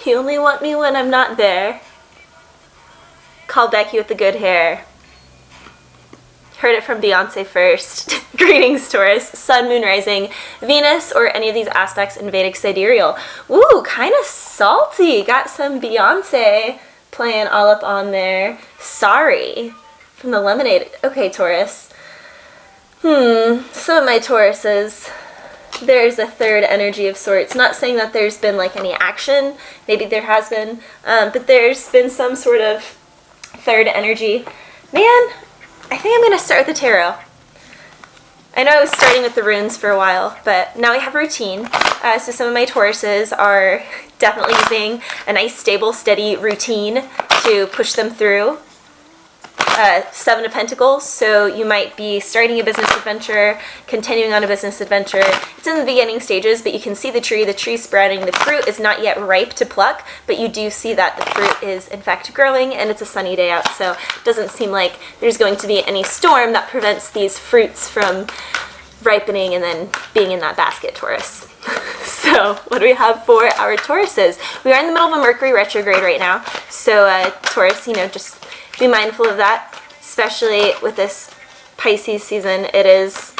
You only want me when I'm not there. Call Becky with the good hair. Heard it from Beyonce first. Greetings, Taurus. Sun, Moon, Rising, Venus, or any of these aspects in Vedic sidereal. Ooh, kind of salty. Got some Beyonce playing all up on there. Sorry. From the Lemonade. Okay, Taurus. Some of my Tauruses, there's a third energy of sorts. Not saying that there's been like any action. Maybe there has been. But there's been some sort of third energy. Man, I think I'm going to start with the tarot. I know I was starting with the runes for a while, but now we have routine. So some of my Tauruses are definitely using a nice, stable, steady routine to push them through. Seven of Pentacles, so you might be starting a business adventure, continuing on a business adventure. It's in the beginning stages, but you can see the tree sprouting. The fruit is not yet ripe to pluck, but you do see that the fruit is in fact growing, and it's a sunny day out, so it doesn't seem like there's going to be any storm that prevents these fruits from ripening and then being in that basket, Taurus. So what do we have for our Tauruses? We are in the middle of a Mercury retrograde right now, so Taurus, just be mindful of that, especially with this Pisces season. It is,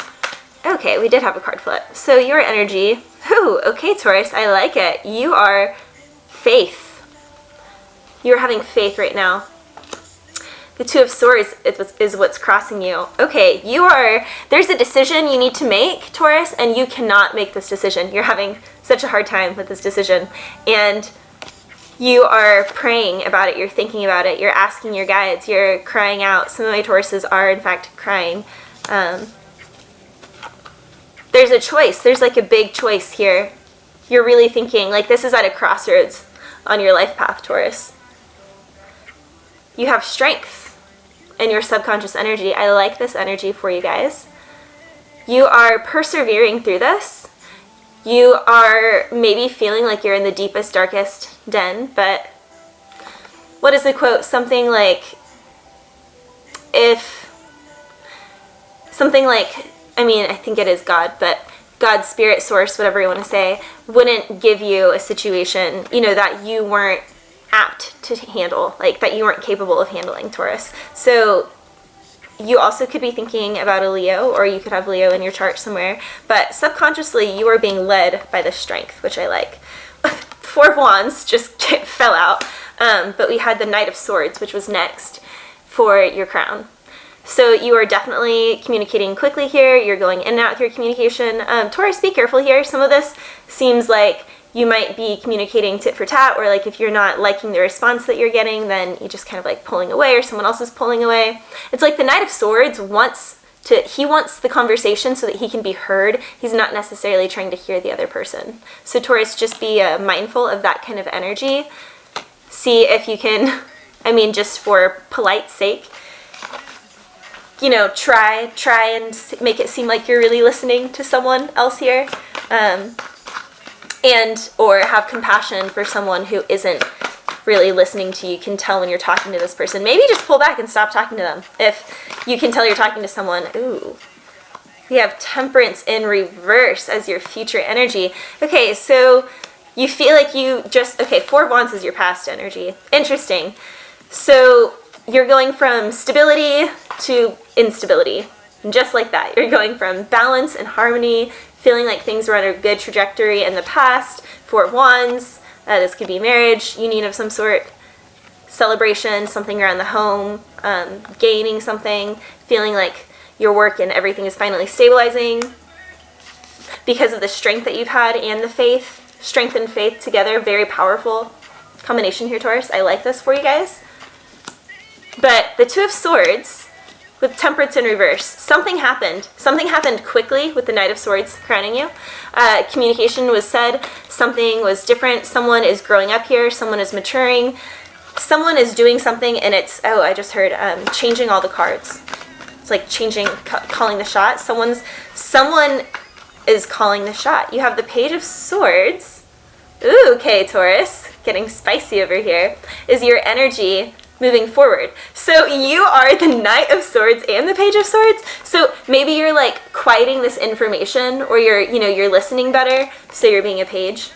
okay, we did have a card flip. So your energy, okay, Taurus, I like it. You are faith. You're having faith right now. The Two of Swords is what's crossing you. Okay, there's a decision you need to make, Taurus, and you cannot make this decision. You're having such a hard time with this decision. And you are praying about it, you're thinking about it, you're asking your guides, you're crying out. Some of my Tauruses are, in fact, crying. There's a choice. There's like a big choice here. You're really thinking, like this is at a crossroads on your life path, Taurus. You have strength in your subconscious energy. I like this energy for you guys. You are persevering through this. You are maybe feeling like you're in the deepest, darkest den, but what is the quote? Something like, I think it is God, but God, spirit, source, whatever you want to say, wouldn't give you a situation, that you weren't apt to handle, like that you weren't capable of handling, Taurus. So you also could be thinking about a Leo, or you could have Leo in your chart somewhere, but subconsciously you are being led by the strength, which I like. Four of Wands just fell out, but we had the Knight of Swords, which was next for your crown. So you are definitely communicating quickly here. You're going in and out with your communication. Taurus, be careful here. Some of this seems like you might be communicating tit for tat, or like if you're not liking the response that you're getting, then you just kind of like pulling away, or someone else is pulling away. It's like the Knight of Swords wants the conversation so that he can be heard. He's not necessarily trying to hear the other person. So Taurus, just be mindful of that kind of energy. See if you can, just for polite sake, try and make it seem like you're really listening to someone else here. Or have compassion for someone who isn't really listening to you. You can tell when you're talking to this person. Maybe just pull back and stop talking to them. If you can tell you're talking to someone, we have Temperance in reverse as your future energy. Okay, so you feel like Four of Wands is your past energy. Interesting. So you're going from stability to instability. Just like that. You're going from balance and harmony, feeling like things were on a good trajectory in the past. Four of Wands, this could be marriage, union of some sort, celebration, something around the home, gaining something, feeling like your work and everything is finally stabilizing because of the strength that you've had and the faith. Strength and faith together, very powerful combination here, Taurus. I like this for you guys. But the Two of Swords with Temperance in reverse, something happened. Something happened quickly with the Knight of Swords crowning you. Communication was said, something was different, someone is growing up here, someone is maturing, someone is doing something, and it's, I just heard, changing all the cards. It's like changing, calling the shot. Someone is calling the shot. You have the Page of Swords. Ooh, okay, Taurus, getting spicy over here, is your energy moving forward. So you are the Knight of Swords and the Page of Swords. So maybe you're like quieting this information, or you're listening better, so you're being a page.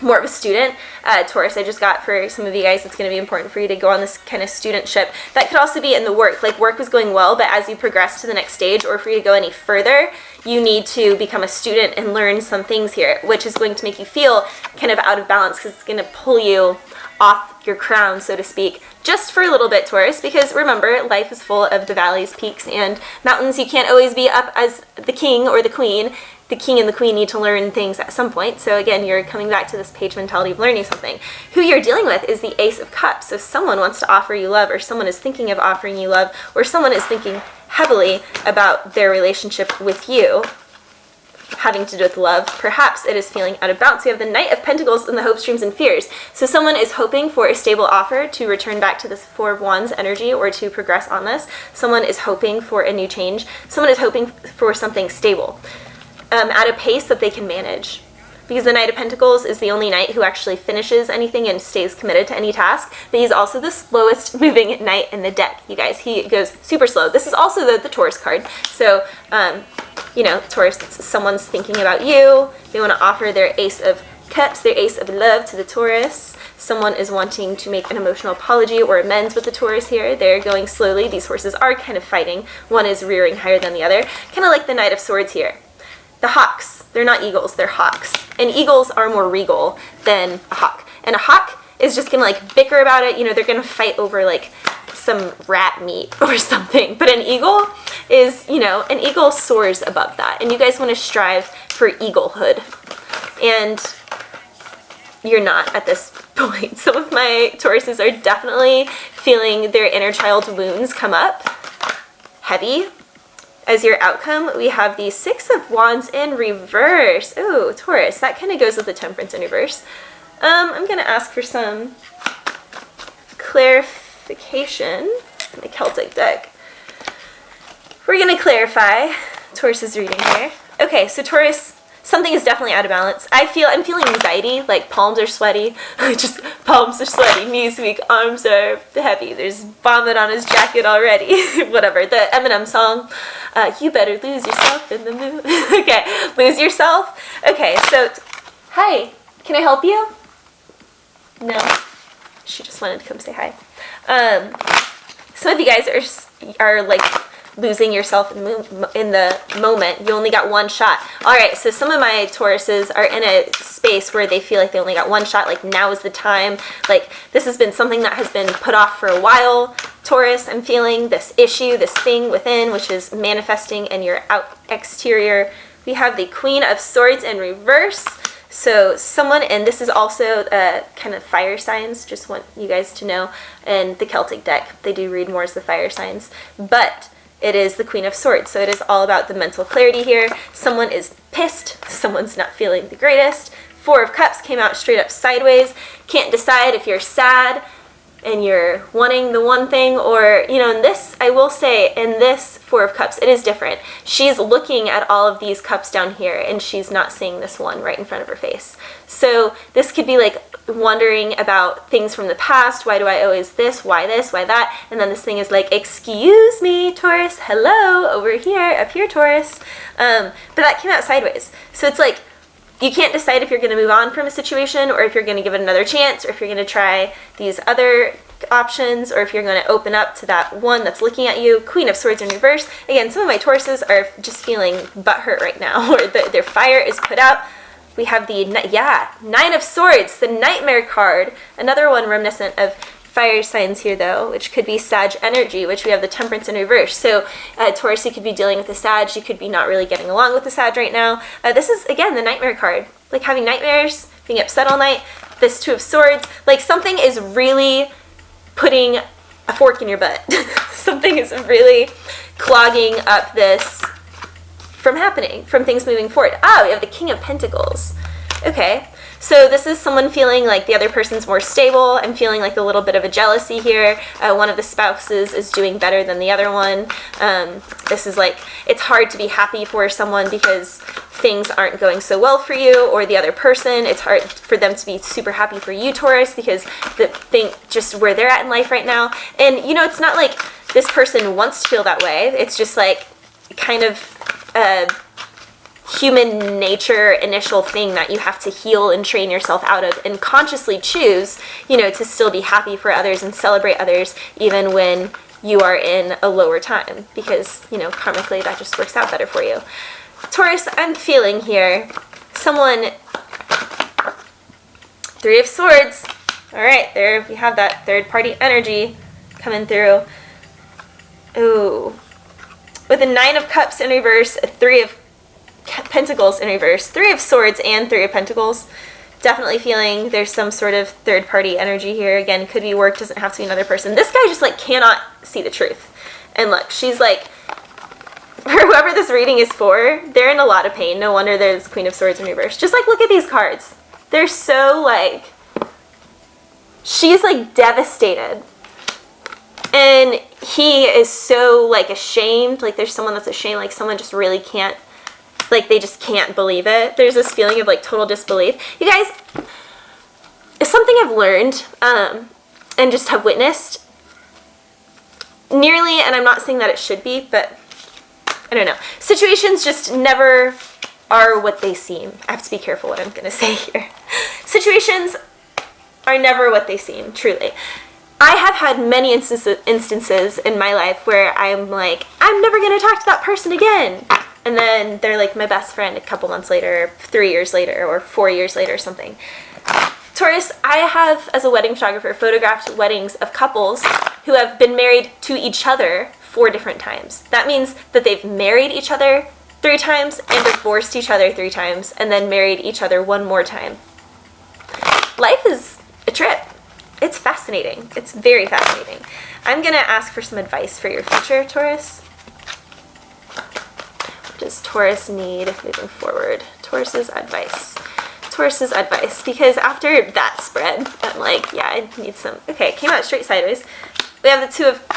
more of a student. Taurus, I just got for some of you guys, it's going to be important for you to go on this kind of studentship. That could also be in the work, like work was going well, but as you progress to the next stage, or for you to go any further, you need to become a student and learn some things here, which is going to make you feel kind of out of balance, because it's going to pull you off your crown, so to speak, just for a little bit, Taurus, because remember, life is full of the valleys, peaks, and mountains. You can't always be up as the king or the queen. The king and the queen need to learn things at some point. So again, you're coming back to this page mentality of learning something. Who you're dealing with is the Ace of Cups. So someone wants to offer you love, or someone is thinking of offering you love, or someone is thinking heavily about their relationship with you, having to do with love. Perhaps it is feeling out of balance. We have the Knight of Pentacles and the hopes, dreams, and fears. So someone is hoping for a stable offer to return back to this Four of Wands energy, or to progress on this. Someone is hoping for a new change. Someone is hoping for something stable, at a pace that they can manage. Because the Knight of Pentacles is the only knight who actually finishes anything and stays committed to any task, but he's also the slowest moving knight in the deck, you guys. He goes super slow. This is also the Taurus card. So, you know, Taurus, someone's thinking about you. They want to offer their Ace of Cups, their Ace of Love to the Taurus. Someone is wanting to make an emotional apology or amends with the Taurus here. They're going slowly. These horses are kind of fighting. One is rearing higher than the other. Kind of like the Knight of Swords here. The hawks, they're not eagles, they're hawks. And eagles are more regal than a hawk. And a hawk is just gonna like bicker about it, you know, they're gonna fight over like some rat meat or something. But an eagle is, you know, an eagle soars above that. And you guys wanna strive for eaglehood. And you're not at this point. Some of my Tauruses are definitely feeling their inner child wounds come up heavy. As your outcome, we have the Six of Wands in reverse. Ooh, Taurus, that kind of goes with the Temperance in reverse. I'm going to ask for some clarification in the Celtic deck. We're going to clarify Taurus's reading here. Okay, so Taurus, something is definitely out of balance. I'm feeling anxiety, like palms are sweaty, just palms are sweaty, knees weak, arms are heavy. There's vomit on his jacket already. Whatever, the Eminem song, you better lose yourself in the mood. Okay, lose yourself. Okay, so, hi, can I help you? No, she just wanted to come say hi. Some of you guys are like losing yourself in the moment. You only got one shot. All right, so some of my Tauruses are in a space where they feel like they only got one shot, like now is the time. Like this has been something that has been put off for a while. Taurus, I'm feeling this issue, this thing within, which is manifesting in your exterior. We have the Queen of Swords in reverse. So someone, and this is also kind of fire signs, just want you guys to know, in the Celtic deck, they do read more as the fire signs, but it is the Queen of Swords, so it is all about the mental clarity here. Someone is pissed, someone's not feeling the greatest. Four of Cups came out straight up sideways. Can't decide if you're sad and you're wanting the one thing, or, you know, in this, I will say, in this Four of Cups, it is different. She's looking at all of these cups down here, and she's not seeing this one right in front of her face. So this could be like wondering about things from the past. Why do I always this? Why that? And then this thing is like, excuse me, Taurus, hello, over here, up here, Taurus. But that came out sideways. So it's like, you can't decide if you're going to move on from a situation, or if you're going to give it another chance, or if you're going to try these other options, or if you're going to open up to that one that's looking at you. Queen of Swords in reverse. Again, some of my Tauruses are just feeling butthurt right now, or their fire is put out. We have the, Nine of Swords, the Nightmare card. Another one reminiscent of fire signs here, though, which could be Sag energy, which we have the Temperance in reverse. So Taurus, you could be dealing with the Sag. You could be not really getting along with the Sag right now. This is, again, the Nightmare card. Like having nightmares, being upset all night. This Two of Swords. Like something is really putting a fork in your butt. Something is really clogging up this from happening, from things moving forward. We have the King of Pentacles. Okay, so this is someone feeling like the other person's more stable. I'm feeling like a little bit of a jealousy here. One of the spouses is doing better than the other one. This is like, it's hard to be happy for someone because things aren't going so well for you, or the other person, it's hard for them to be super happy for you, Taurus, because the thing, just where they're at in life right now. And, you know, it's not like this person wants to feel that way. It's just like kind of human nature initial thing that you have to heal and train yourself out of, and consciously choose, you know, to still be happy for others and celebrate others even when you are in a lower time, because, you know, karmically that just works out better for you. Taurus, I'm feeling here someone, Three of Swords. All right, there we have that third party energy coming through. Ooh. With a Nine of Cups in reverse, a Three of Pentacles in reverse, Three of Swords and Three of Pentacles. Definitely feeling there's some sort of third party energy here. Again, could be work, doesn't have to be another person. This guy just like cannot see the truth. And look, she's like, for whoever this reading is for, they're in a lot of pain. No wonder there's Queen of Swords in reverse. Just like, look at these cards. They're so like, she's like devastated. And he is so like ashamed. Like there's someone that's ashamed, like someone just really can't, like they just can't believe it. There's this feeling of like total disbelief. You guys, it's something I've learned and just have witnessed nearly, and I'm not saying that it should be, but I don't know. Situations just never are what they seem. I have to be careful what I'm going to say here. Situations are never what they seem, truly. I have had many instances in my life where I'm like, I'm never going to talk to that person again. And then they're like my best friend a couple months later, 3 years later, or 4 years later or something. Taurus, I have, as a wedding photographer, photographed weddings of couples who have been married to each other 4 different times. That means that they've married each other 3 times and divorced each other 3 times and then married each other 1 more time. Life is a trip. It's fascinating. It's very fascinating. I'm going to ask for some advice for your future, Taurus. What does Taurus need moving forward? Taurus's advice. Taurus's advice. Because after that spread, I'm like, yeah, I need some. Okay, it came out straight sideways. We have the Two of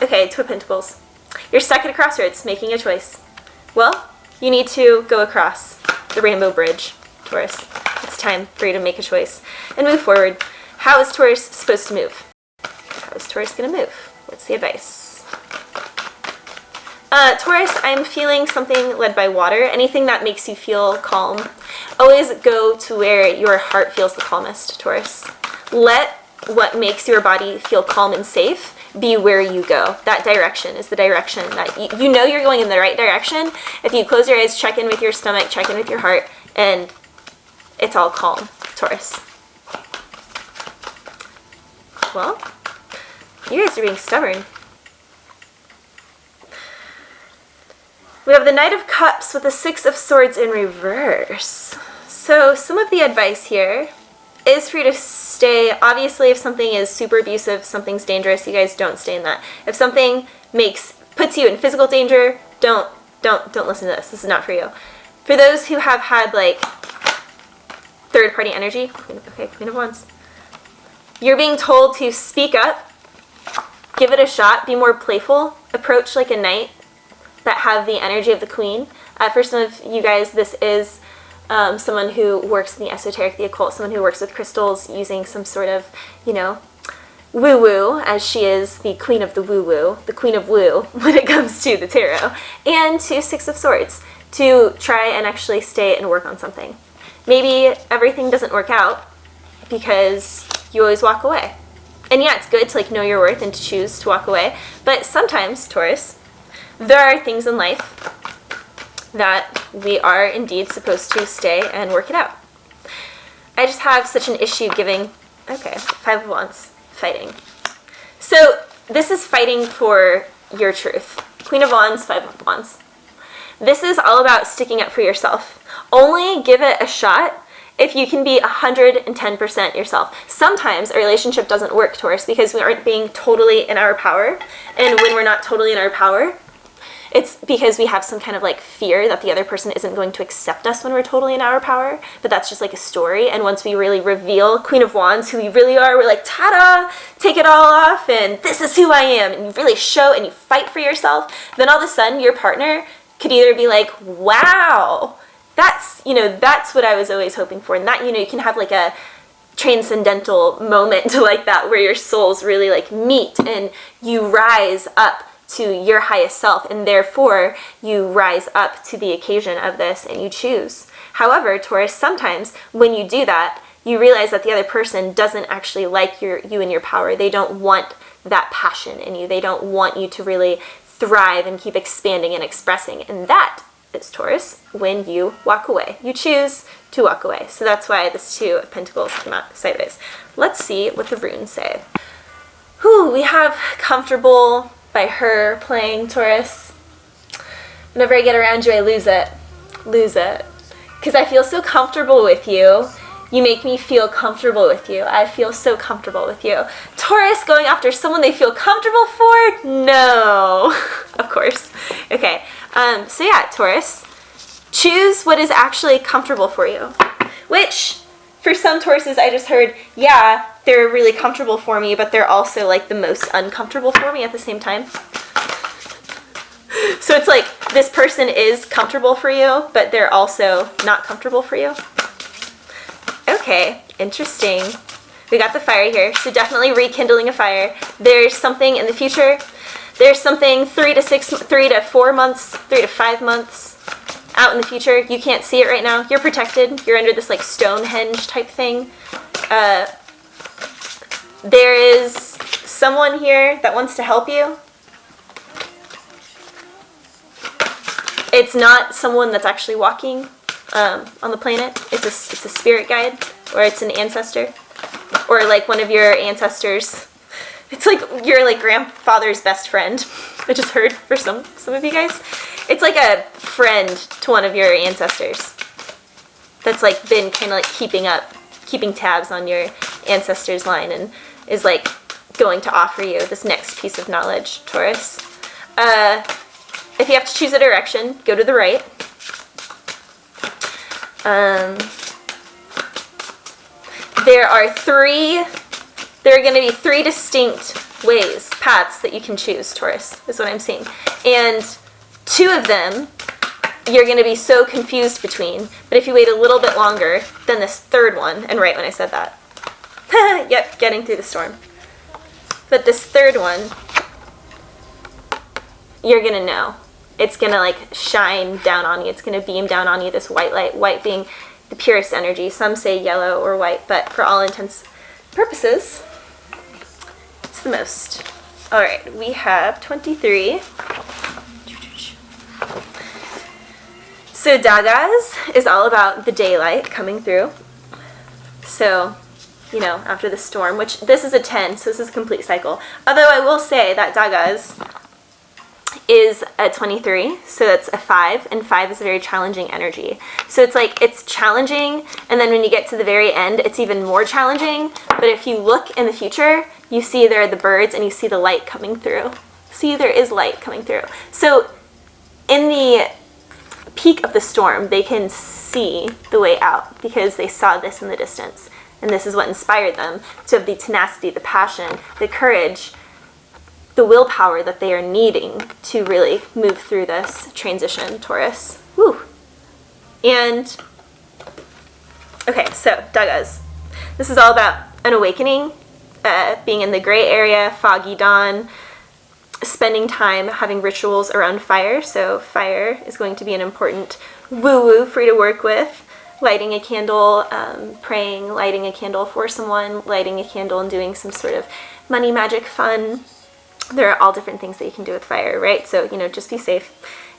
Pentacles. You're stuck at a crossroads, making a choice. Well, you need to go across the rainbow bridge, Taurus. It's time for you to make a choice and move forward. How is Taurus supposed to move? How is Taurus going to move? What's the advice? Taurus, I'm feeling something led by water. Anything that makes you feel calm. Always go to where your heart feels the calmest, Taurus. Let what makes your body feel calm and safe be where you go. That direction is the direction that you know you're going in the right direction. If you close your eyes, check in with your stomach, check in with your heart, and it's all calm, Taurus. Well, you guys are being stubborn. We have the Knight of Cups with the Six of Swords in reverse. So some of the advice here is for you to stay, obviously if something is super abusive, something's dangerous, you guys don't stay in that. If something puts you in physical danger, don't listen to this. This is not for you. For those who have had like third party energy, okay, Queen of Wands. You're being told to speak up, give it a shot, be more playful, approach like a knight that have the energy of the queen. For some of you guys, this is someone who works in the esoteric, the occult, someone who works with crystals using some sort of, you know, woo-woo, as she is the queen of the woo-woo, the queen of woo when it comes to the tarot. And to Six of Swords, to try and actually stay and work on something. Maybe everything doesn't work out because you always walk away. And yeah, it's good to like know your worth and to choose to walk away. But sometimes, Taurus, there are things in life that we are indeed supposed to stay and work it out. I just have such an issue giving, okay, Five of Wands, fighting. So this is fighting for your truth. Queen of Wands, Five of Wands. This is all about sticking up for yourself. Only give it a shot if you can be 110% yourself. Sometimes a relationship doesn't work, Taurus, because we aren't being totally in our power. And when we're not totally in our power, it's because we have some kind of like fear that the other person isn't going to accept us when we're totally in our power. But that's just like a story. And once we really reveal Queen of Wands, who we really are, we're like, ta-da, take it all off, and this is who I am. And you really show and you fight for yourself. Then all of a sudden your partner could either be like, wow, that's, you know, that's what I was always hoping for. And that, you know, you can have like a transcendental moment like that where your souls really like meet and you rise up to your highest self, and therefore you rise up to the occasion of this and you choose. However, Taurus, sometimes when you do that, you realize that the other person doesn't actually like you and your power. They don't want that passion in you. They don't want you to really thrive and keep expanding and expressing. And that is, Taurus, when you walk away. You choose to walk away. So that's why this Two of Pentacles came out sideways. Let's see what the runes say. Whew, we have comfortable by her playing, Taurus. Whenever I get around you, I lose it. Lose it. Because I feel so comfortable with you. You make me feel comfortable with you. I feel so comfortable with you. Taurus going after someone they feel comfortable for? No. Of course. Okay. So yeah, Taurus, choose what is actually comfortable for you. Which, for some Tauruses, I just heard, yeah, they're really comfortable for me, but they're also like the most uncomfortable for me at the same time. So it's like this person is comfortable for you, but they're also not comfortable for you. Okay, interesting. We got the fire here, so definitely rekindling a fire. There's something in the future. There's something 3 to 4 months, 3 to 5 months out in the future. You can't see it right now. You're protected. You're under this like Stonehenge type thing. There is someone here that wants to help you. It's not someone that's actually walking on the planet. It's a spirit guide, or it's an ancestor, or like one of your ancestors. It's like your like grandfather's best friend. I just heard for some of you guys. It's like a friend to one of your ancestors that's like been kind of like keeping tabs on your ancestors' line, and is like going to offer you this next piece of knowledge, Taurus. If you have to choose a direction, go to the right. There are going to be 3 distinct paths that you can choose, Taurus, is what I'm seeing. And 2 of them you're going to be so confused between, but if you wait a little bit longer, then this 3rd one, and right when I said that, yep, getting through the storm. But this 3rd one, you're going to know. It's going to like shine down on you. It's going to beam down on you, this white light, white being the purest energy. Some say yellow or white, but for all intents and purposes, it's the most. All right, we have 23. So Dagas is all about the daylight coming through. So, you know, after the storm, which this is a 10, so this is a complete cycle. Although I will say that Dagas is a 23, so that's a 5, and 5 is a very challenging energy. So it's like, it's challenging, and then when you get to the very end, it's even more challenging. But if you look in the future, you see there are the birds, and you see the light coming through. See, there is light coming through. So in the peak of the storm, they can see the way out because they saw this in the distance. And this is what inspired them to have the tenacity, the passion, the courage, the willpower that they are needing to really move through this transition, Taurus. Woo! And, okay, so Dagas. This is all about an awakening, being in the gray area, foggy dawn, spending time having rituals around fire. So fire is going to be an important woo-woo for you to work with. Lighting a candle, praying, lighting a candle for someone, lighting a candle and doing some sort of money magic fun. There are all different things that you can do with fire, right? So, you know, just be safe.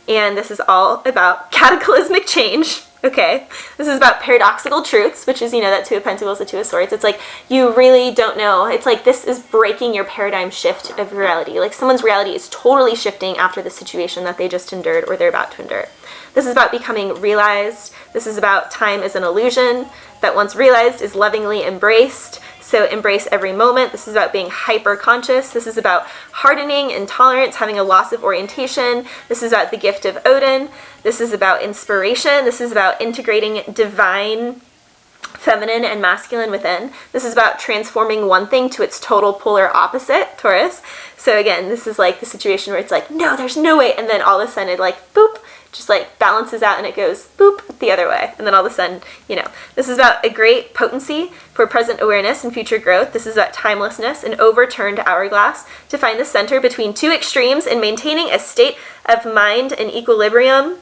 And this is all about cataclysmic change, okay? This is about paradoxical truths, which is, you know, that 2 of Pentacles, the 2 of Swords. It's like, you really don't know. It's like, this is breaking your paradigm shift of reality. Like, someone's reality is totally shifting after the situation that they just endured or they're about to endure. This is about becoming realized. This is about time as an illusion that once realized is lovingly embraced. So embrace every moment. This is about being hyper-conscious. This is about hardening, intolerance, having a loss of orientation. This is about the gift of Odin. This is about inspiration. This is about integrating divine, feminine, and masculine within. This is about transforming one thing to its total polar opposite, Taurus. So again, this is like the situation where it's like, no, there's no way. And then all of a sudden it like, boop, just like balances out and it goes boop the other way. And then all of a sudden, this is about a great potency for present awareness and future growth. This is about timelessness, an overturned hourglass to find the center between two extremes and maintaining a state of mind and equilibrium.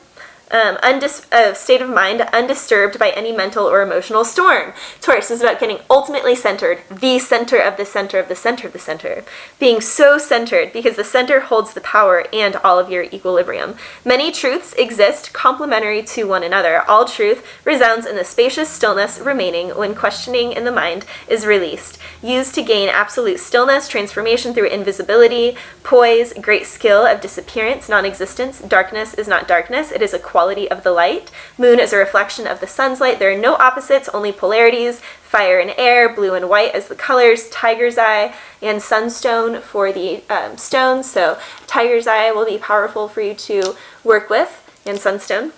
A state of mind undisturbed by any mental or emotional storm. Taurus is about getting ultimately centered, the center of the center of the center of the center. Being so centered because the center holds the power and all of your equilibrium. Many truths exist complementary to one another. All truth resounds in the spacious stillness remaining when questioning in the mind is released. Used to gain absolute stillness, transformation through invisibility, poise, great skill of disappearance, non-existence. Darkness is not darkness, it is a quality of the light. Moon is a reflection of the sun's light. There are no opposites, only polarities. Fire and air, blue and white as the colors. Tiger's eye and sunstone for the stones. So tiger's eye will be powerful for you to work with, and sunstone.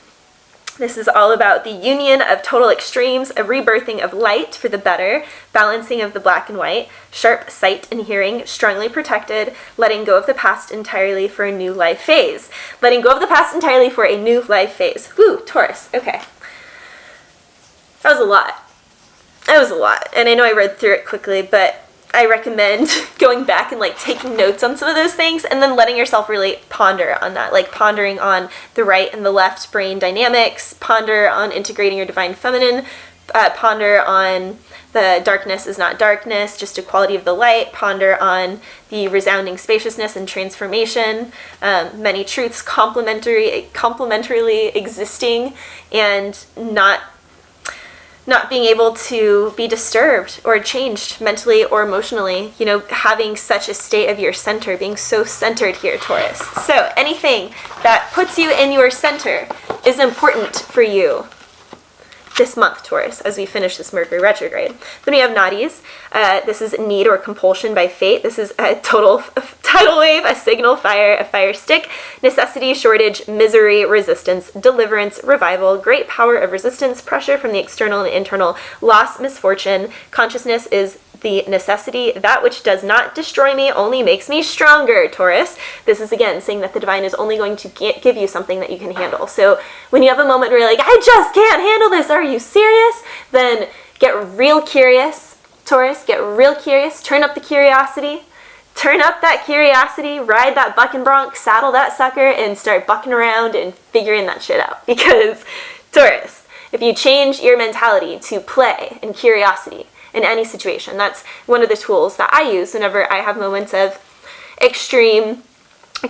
This is all about the union of total extremes, a rebirthing of light for the better, balancing of the black and white, sharp sight and hearing, strongly protected, letting go of the past entirely for a new life phase. Letting go of the past entirely for a new life phase. Woo, Taurus. Okay. That was a lot. That was a lot. And I know I read through it quickly, but I recommend going back and like taking notes on some of those things and then letting yourself really ponder on that, like pondering on the right and the left brain dynamics, ponder on integrating your divine feminine, ponder on the darkness is not darkness, just a quality of the light, ponder on the resounding spaciousness and transformation, many truths complementarily existing and not being able to be disturbed or changed mentally or emotionally, having such a state of your center, being so centered here, Taurus. So anything that puts you in your center is important for you this month, Taurus, as we finish this Mercury retrograde. Then we have Nadis. This is need or compulsion by fate. This is a total tidal wave, a signal fire, a fire stick, necessity, shortage, misery, resistance, deliverance, revival, great power of resistance, pressure from the external and internal, loss, misfortune. Consciousness is the necessity. That which does not destroy me only makes me stronger, Taurus. This is again saying that the divine is only going to give you something that you can handle. So when you have a moment where you're like, I just can't handle this, are you serious? Then get real curious, Taurus, get real curious, turn up the curiosity. Turn up that curiosity, ride that buck and bronc, saddle that sucker, and start bucking around and figuring that shit out. Because, Taurus, if you change your mentality to play and curiosity in any situation, that's one of the tools that I use whenever I have moments of extreme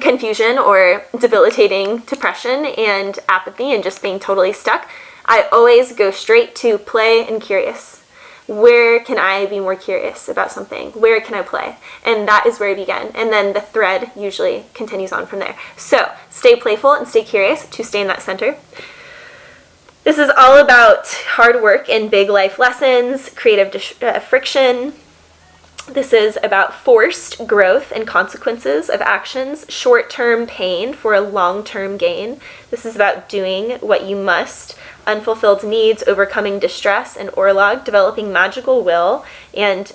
confusion or debilitating depression and apathy and just being totally stuck. I always go straight to play and curious. Where can I be more curious about something? Where can I play? And that is where I begin. And then the thread usually continues on from there. So stay playful and stay curious to stay in that center. This is all about hard work and big life lessons, creative friction. This is about forced growth and consequences of actions, short-term pain for a long-term gain. This is about doing what you must, unfulfilled needs, overcoming distress and orlog, developing magical will, and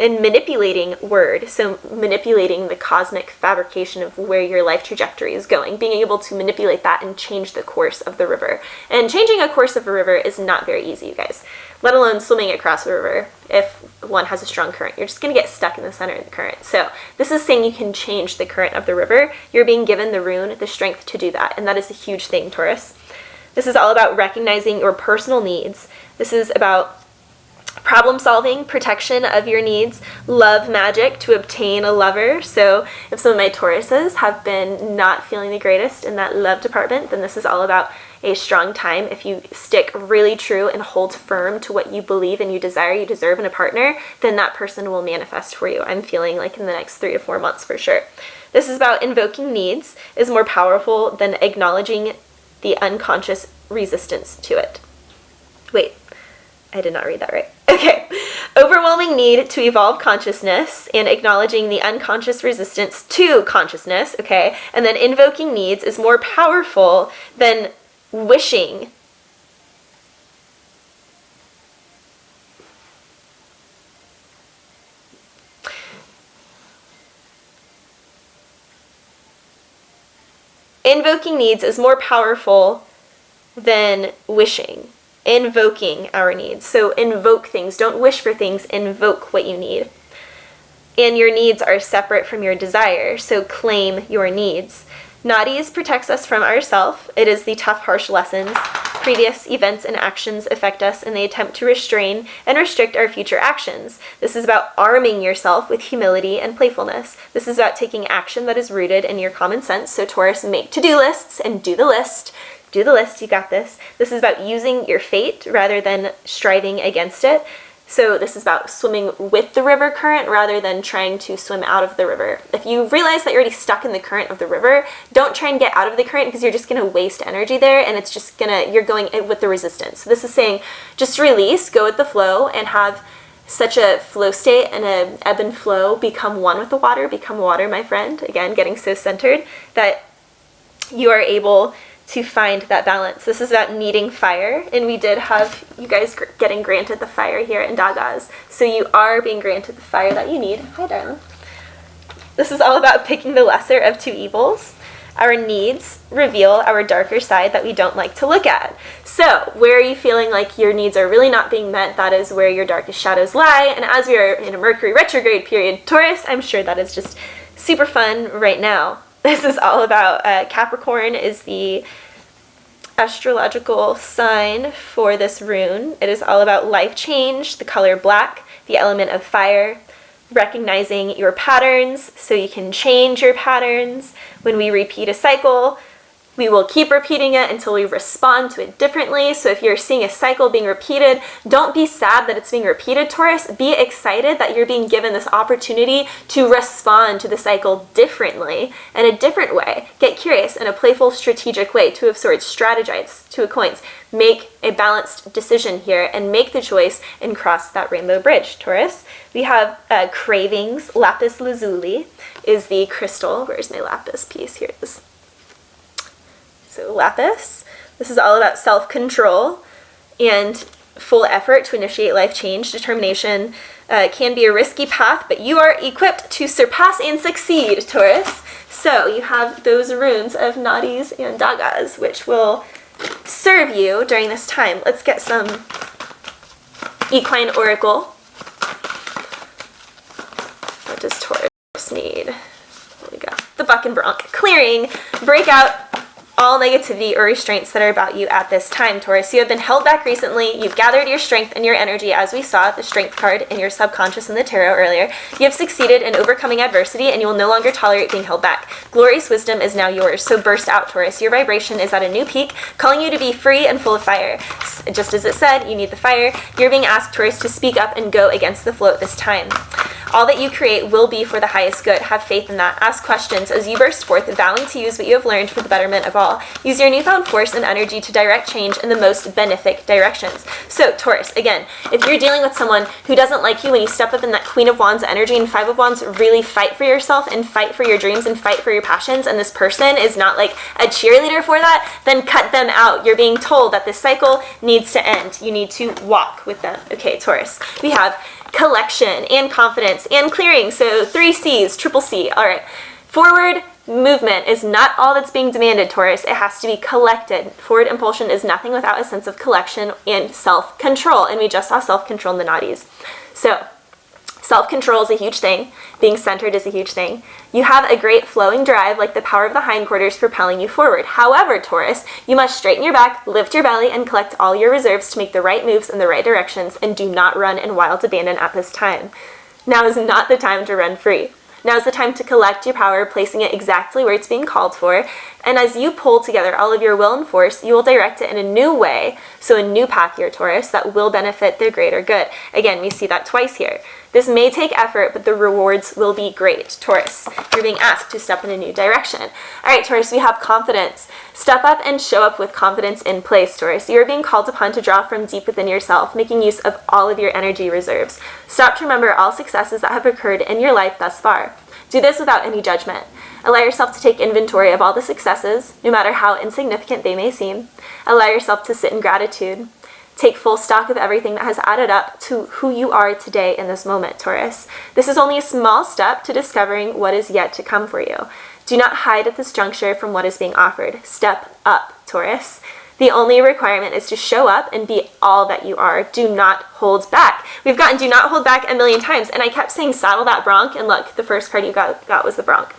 manipulating word. So manipulating the cosmic fabrication of where your life trajectory is going, being able to manipulate that and change the course of the river. And changing a course of a river is not very easy, you guys, let alone swimming across a river if one has a strong current. You're just going to get stuck in the center of the current. So this is saying you can change the current of the river. You're being given the rune, the strength to do that. And that is a huge thing, Taurus. This is all about recognizing your personal needs. This is about problem solving, protection of your needs, love magic to obtain a lover. So if some of my Tauruses have been not feeling the greatest in that love department, then this is all about a strong time. If you stick really true and hold firm to what you believe and you desire, you deserve in a partner, then that person will manifest for you. I'm feeling like in the next 3 to 4 months for sure. This is about invoking needs is more powerful than acknowledging the unconscious resistance to it. Wait, I did not read that right. Okay. Overwhelming need to evolve consciousness and acknowledging the unconscious resistance to consciousness, okay? And then invoking needs is more powerful than wishing. Invoking needs is more powerful than wishing. Invoking our needs. So invoke things. Don't wish for things. Invoke what you need. And your needs are separate from your desire. So claim your needs. Nadis protects us from ourself. It is the tough, harsh lessons. Previous events and actions affect us, and they attempt to restrain and restrict our future actions. This is about arming yourself with humility and playfulness. This is about taking action that is rooted in your common sense. So Taurus, make to-do lists and do the list. Do the list, you got this. This is about using your fate rather than striving against it. So this is about swimming with the river current rather than trying to swim out of the river. If you realize that you're already stuck in the current of the river, don't try and get out of the current because you're just going to waste energy there, and it's just you're going with the resistance. So this is saying just release, go with the flow, and have such a flow state and an ebb and flow, become one with the water, become water, my friend. Again, getting so centered that you are able to find that balance. This is about needing fire, and we did have you guys getting granted the fire here in Dagas. So you are being granted the fire that you need. Hi, darling. This is all about picking the lesser of two evils. Our needs reveal our darker side that we don't like to look at. So where are you feeling like your needs are really not being met? That is where your darkest shadows lie. And as we are in a Mercury retrograde period, Taurus, I'm sure that is just super fun right now. This is all about Capricorn is the astrological sign for this rune. It is all about life change, the color black, the element of fire, recognizing your patterns so you can change your patterns. When we repeat a cycle, we will keep repeating it until we respond to it differently. So if you're seeing a cycle being repeated, don't be sad that it's being repeated, Taurus. Be excited that you're being given this opportunity to respond to the cycle differently in a different way. Get curious in a playful, strategic way. Two of Swords, strategize. Two of Coins. Make a balanced decision here and make the choice and cross that rainbow bridge, Taurus. We have cravings. Lapis lazuli is the crystal. Where's my lapis piece? Here it is. So lapis, this is all about self-control and full effort to initiate life change. Determination can be a risky path, but you are equipped to surpass and succeed, Taurus. So you have those runes of Nadis and Dagas, which will serve you during this time. Let's get some equine oracle. What does Taurus need? What we got? The buck and bronc. Clearing, break out all negativity or restraints that are about you at this time, Taurus. You have been held back recently. You've gathered your strength and your energy, as we saw the strength card in your subconscious in the tarot earlier. You have succeeded in overcoming adversity, and you will no longer tolerate being held back. Glorious wisdom is now yours, so burst out, Taurus. Your vibration is at a new peak, calling you to be free and full of fire. Just as it said, you need the fire. You're being asked, Taurus, to speak up and go against the flow at this time. All that you create will be for the highest good. Have faith in that. Ask questions as you burst forth, vowing to use what you have learned for the betterment of all. Use your newfound force and energy to direct change in the most benefic directions. So, Taurus, again, if you're dealing with someone who doesn't like you when you step up in that Queen of Wands energy and Five of Wands, really fight for yourself and fight for your dreams and fight for your passions, and this person is not like a cheerleader for that, then cut them out. You're being told that this cycle needs to end. You need to walk with them. Okay, Taurus. We have collection and confidence and clearing. So 3 C's, triple C. All right. Forward movement is not all that's being demanded, Taurus. It has to be collected. Forward impulsion is nothing without a sense of collection and self-control. And we just saw self-control in the Nadis. So self-control is a huge thing. Being centered is a huge thing. You have a great flowing drive, like the power of the hindquarters propelling you forward. However, Taurus, you must straighten your back, lift your belly, and collect all your reserves to make the right moves in the right directions, and do not run in wild abandon at this time. Now is not the time to run free. Now is the time to collect your power, placing it exactly where it's being called for. And as you pull together all of your will and force, you will direct it in a new way. So a new path here, Taurus, that will benefit the greater good. Again, we see that twice here. This may take effort, but the rewards will be great, Taurus. You're being asked to step in a new direction. All right, Taurus, we have confidence. Step up and show up with confidence in place, Taurus. You are being called upon to draw from deep within yourself, making use of all of your energy reserves. Stop to remember all successes that have occurred in your life thus far. Do this without any judgment. Allow yourself to take inventory of all the successes, no matter how insignificant they may seem. Allow yourself to sit in gratitude. Take full stock of everything that has added up to who you are today in this moment, Taurus. This is only a small step to discovering what is yet to come for you. Do not hide at this juncture from what is being offered. Step up, Taurus. The only requirement is to show up and be all that you are. Do not hold back. We've gotten do not hold back a million times, and I kept saying saddle that bronc, and look, the first card you got was the bronc.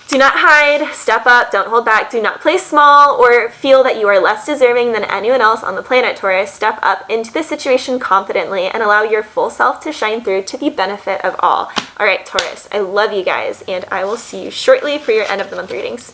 Do not hide, step up, don't hold back, do not play small or feel that you are less deserving than anyone else on the planet, Taurus. Step up into the situation confidently and allow your full self to shine through to the benefit of all. All right, Taurus, I love you guys, and I will see you shortly for your end of the month readings.